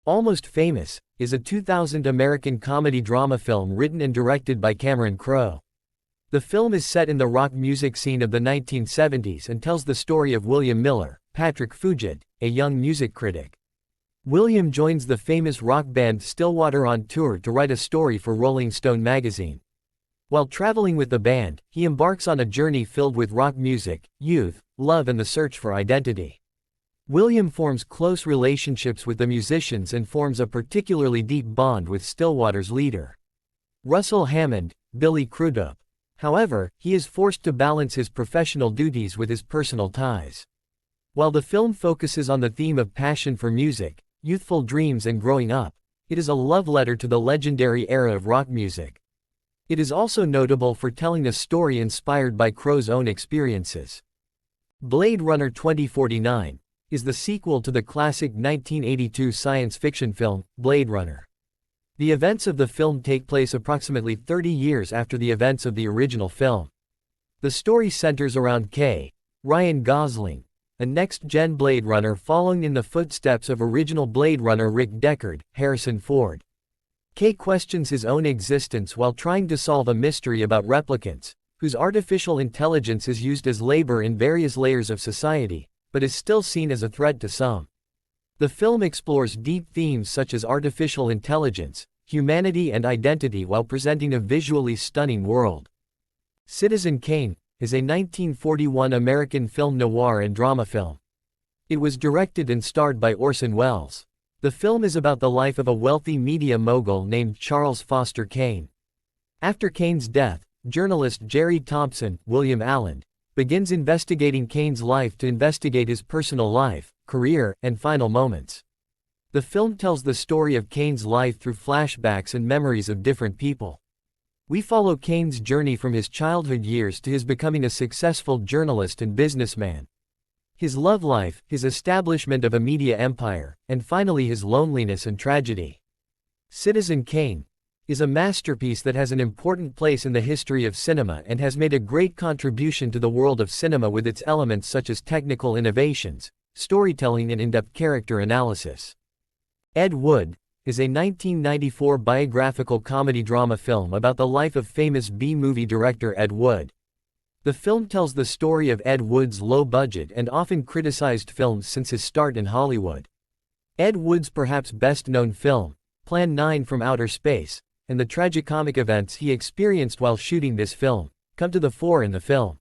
Almost Famous is a 2000 American comedy-drama film written and directed by Cameron Crowe. The film is set in the rock music scene of the 1970s and tells the story of William Miller, Patrick Fugit, a young music critic. William joins the famous rock band Stillwater on tour to write a story for Rolling Stone magazine. While traveling with the band, he embarks on a journey filled with rock music, youth, love and the search for identity. William forms close relationships with the musicians and forms a particularly deep bond with Stillwater's leader, Russell Hammond, Billy Crudup. However, he is forced to balance his professional duties with his personal ties. While the film focuses on the theme of passion for music, youthful dreams and growing up, it is a love letter to the legendary era of rock music. It is also notable for telling a story inspired by Crowe's own experiences. Blade Runner 2049 is the sequel to the classic 1982 science fiction film, Blade Runner. The events of the film take place approximately 30 years after the events of the original film. The story centers around Ryan Gosling, a next-gen Blade Runner following in the footsteps of original Blade Runner Rick Deckard, Harrison Ford. Questions his own existence while trying to solve a mystery about replicants, whose artificial intelligence is used as labor in various layers of society, but is still seen as a threat to some. The film explores deep themes such as artificial intelligence, humanity and identity while presenting a visually stunning world. Citizen Kane is a 1941 American film noir and drama film. It was directed and starred by Orson Welles. The film is about the life of a wealthy media mogul named Charles Foster Kane. After Kane's death, journalist Jerry Thompson, William Allen, begins investigating Kane's life to investigate his personal life, career, and final moments. The film tells the story of Kane's life through flashbacks and memories of different people. We follow Kane's journey from his childhood years to his becoming a successful journalist and businessman. His love life, his establishment of a media empire, and finally his loneliness and tragedy. Citizen Kane is a masterpiece that has an important place in the history of cinema and has made a great contribution to the world of cinema with its elements such as technical innovations, storytelling and in-depth character analysis. Ed Wood is a 1994 biographical comedy-drama film about the life of famous B-movie director Ed Wood. The film tells the story of Ed Wood's low-budget and often criticized films since his start in Hollywood. Ed Wood's perhaps best-known film, Plan 9 from Outer Space, and the tragicomic events he experienced while shooting this film, come to the fore in the film.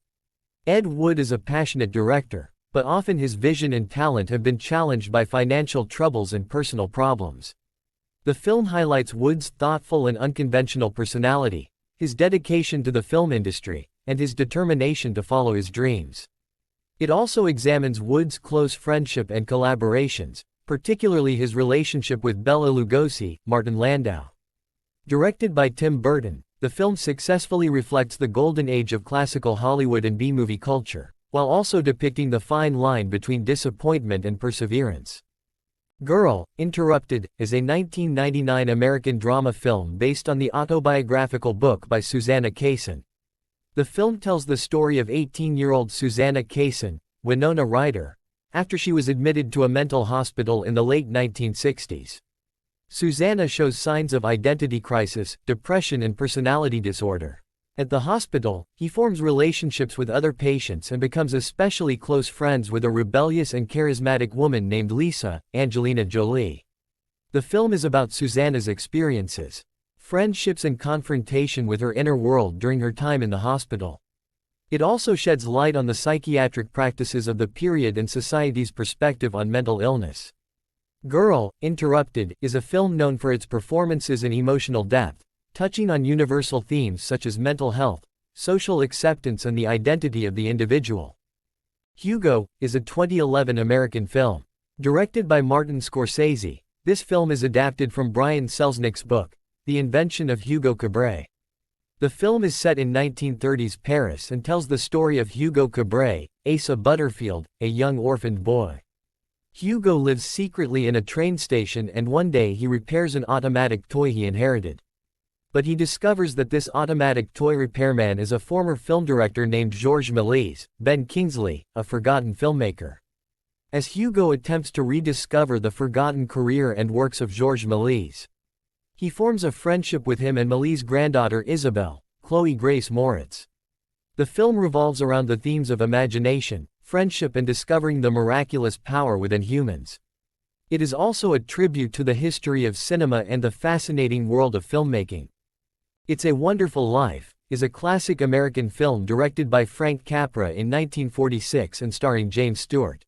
Ed Wood is a passionate director, but often his vision and talent have been challenged by financial troubles and personal problems. The film highlights Wood's thoughtful and unconventional personality, his dedication to the film industry, and his determination to follow his dreams. It also examines Wood's close friendship and collaborations, particularly his relationship with Bela Lugosi, Martin Landau. Directed by Tim Burton, the film successfully reflects the golden age of classical Hollywood and B-movie culture, while also depicting the fine line between disappointment and perseverance. Girl, Interrupted is a 1999 American drama film based on the autobiographical book by Susanna Kaysen. The film tells the story of 18-year-old Susanna Kaysen, Winona Ryder, after she was admitted to a mental hospital in the late 1960s. Susanna shows signs of identity crisis, depression and personality disorder. At the hospital, he forms relationships with other patients and becomes especially close friends with a rebellious and charismatic woman named Lisa, Angelina Jolie. The film is about Susanna's experiences, friendships and confrontation with her inner world during her time in the hospital. It also sheds light on the psychiatric practices of the period and society's perspective on mental illness. Girl, Interrupted is a film known for its performances and emotional depth, touching on universal themes such as mental health, social acceptance and the identity of the individual. Hugo is a 2011 American film. Directed by Martin Scorsese, this film is adapted from Brian Selznick's book, The Invention of Hugo Cabret. The film is set in 1930s Paris and tells the story of Hugo Cabret, Asa Butterfield, a young orphaned boy. Hugo lives secretly in a train station and one day he repairs an automatic toy he inherited. But he discovers that this automatic toy repairman is a former film director named Georges Méliès, Ben Kingsley, a forgotten filmmaker. as Hugo attempts to rediscover the forgotten career and works of Georges Méliès. He forms a friendship with him and Méliès' granddaughter Isabelle, Chloe Grace Moritz. The film revolves around the themes of imagination, friendship and discovering the miraculous power within humans. It is also a tribute to the history of cinema and the fascinating world of filmmaking. It's a Wonderful Life is a classic American film directed by Frank Capra in 1946 and starring James Stewart.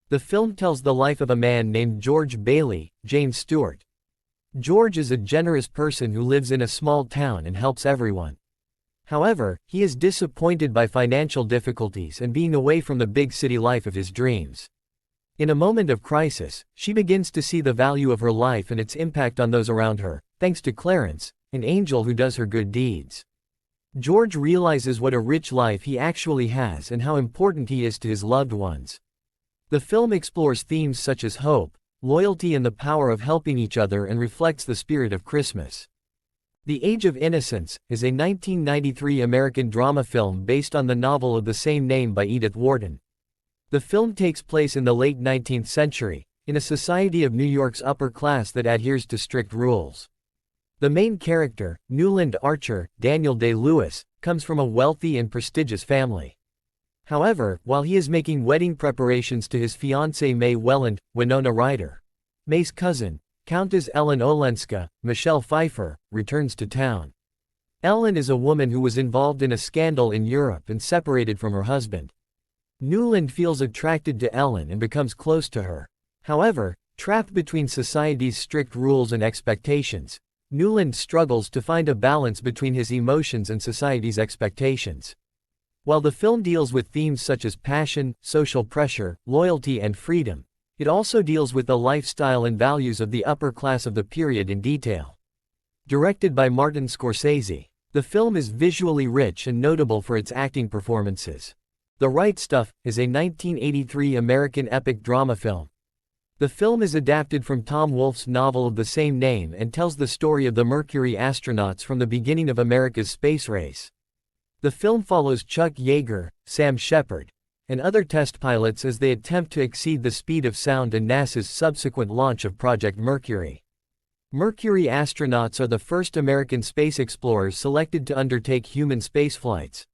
The film tells the life of a man named George Bailey, James Stewart. George is a generous person who lives in a small town and helps everyone. However, he is disappointed by financial difficulties and being away from the big city life of his dreams. In a moment of crisis, she begins to see the value of her life and its impact on those around her, thanks to Clarence, an angel who does her good deeds. George realizes what a rich life he actually has and how important he is to his loved ones. The film explores themes such as hope, loyalty and the power of helping each other and reflects the spirit of Christmas. The Age of Innocence is a 1993 American drama film based on the novel of the same name by Edith Wharton. The film takes place in the late 19th century, in a society of New York's upper class that adheres to strict rules. The main character, Newland Archer, Daniel Day-Lewis, comes from a wealthy and prestigious family. However, while he is making wedding preparations to his fiancée May Welland, Winona Ryder, May's cousin, Countess Ellen Olenska, Michelle Pfeiffer, returns to town. Ellen is a woman who was involved in a scandal in Europe and separated from her husband. Newland feels attracted to Ellen and becomes close to her. However, trapped between society's strict rules and expectations, Newland struggles to find a balance between his emotions and society's expectations. While the film deals with themes such as passion, social pressure, loyalty and freedom, it also deals with the lifestyle and values of the upper class of the period in detail. Directed by Martin Scorsese, the film is visually rich and notable for its acting performances. The Right Stuff is a 1983 American epic drama film. The film is adapted from Tom Wolfe's novel of the same name and tells the story of the Mercury astronauts from the beginning of America's space race. The film follows Chuck Yeager, Sam Shepard, and other test pilots as they attempt to exceed the speed of sound in NASA's subsequent launch of Project Mercury. Mercury astronauts are the first American space explorers selected to undertake human spaceflights.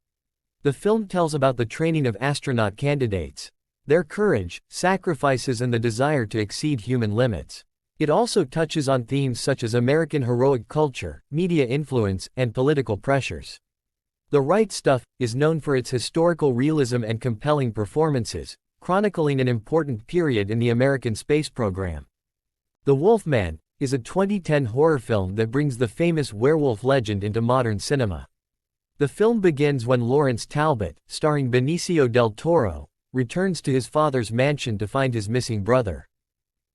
The film tells about the training of astronaut candidates, their courage, sacrifices and the desire to exceed human limits. It also touches on themes such as American heroic culture, media influence, and political pressures. The Right Stuff is known for its historical realism and compelling performances, chronicling an important period in the American space program. The Wolfman is a 2010 horror film that brings the famous werewolf legend into modern cinema. The film begins when Lawrence Talbot, starring Benicio del Toro, returns to his father's mansion to find his missing brother.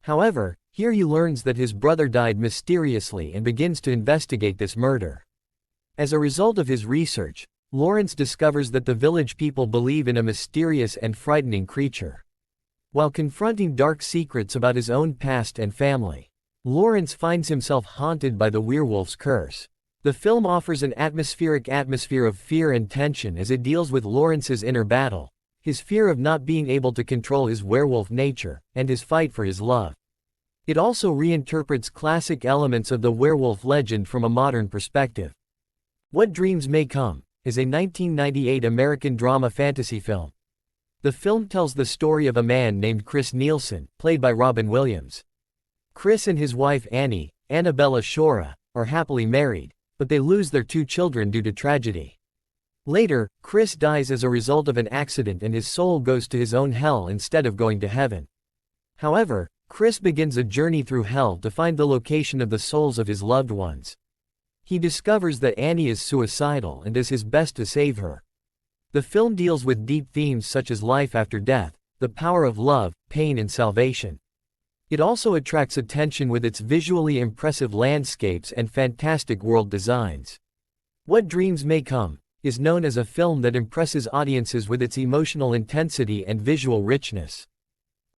However, here he learns that his brother died mysteriously and begins to investigate this murder. As a result of his research, Lawrence discovers that the village people believe in a mysterious and frightening creature. While confronting dark secrets about his own past and family, Lawrence finds himself haunted by the werewolf's curse. The film offers an atmospheric atmosphere of fear and tension as it deals with Lawrence's inner battle, his fear of not being able to control his werewolf nature, and his fight for his love. It also reinterprets classic elements of the werewolf legend from a modern perspective. What Dreams May Come is a 1998 American drama fantasy film. The film tells the story of a man named Chris Nielsen, played by Robin Williams. Chris and his wife Annie, Annabella Shora, are happily married, but they lose their 2 children due to tragedy. Later, Chris dies as a result of an accident and his soul goes to his own hell instead of going to heaven. However, Chris begins a journey through hell to find the location of the souls of his loved ones. He discovers that Annie is suicidal and does his best to save her. The film deals with deep themes such as life after death, the power of love, pain and salvation. It also attracts attention with its visually impressive landscapes and fantastic world designs. What Dreams May Come is known as a film that impresses audiences with its emotional intensity and visual richness.